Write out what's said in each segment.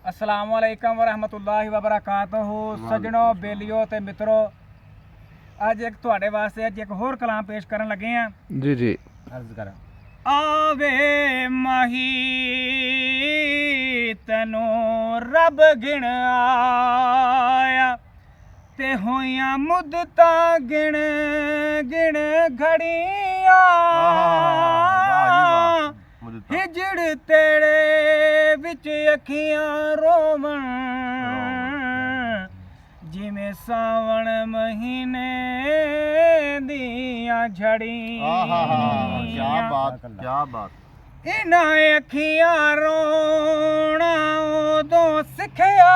अस्सलाम वालेकुम वरहमतुल्लाहि वबरकातुहू। सजनों बेलियो ते मित्रों, अज एक तुहाडे वास्ते अज एक होर कलाम पेश करन लगे हैं। जी जी अर्ज कर आवे माही तैनू रब गिण आया ते होइयां मुद्दतां गिण गिण घड़ियां हिजड़ तेरे विच अखियां रोवण जिमें सावण महीने दियां झड़ियां। क्या बात इन्हां अखियां रोना उदों सिखया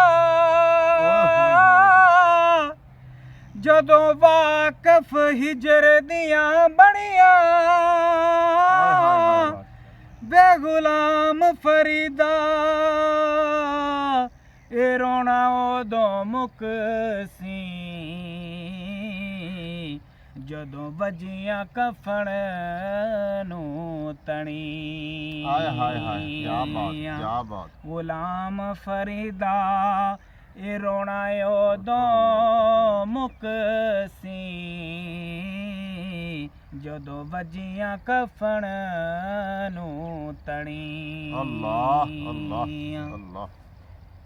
जदों वाकफ हिजर दियां बणियां। बेगुलाम फरीदा ए रोना उदों मुकसी जदों वजियां कफन नू तणी। क्या बात गुलाम फरीदा ए रोना उदों मुकसी जदों वजियां कफन नू तणी। अल्लाह अल्लाह अल्लाह।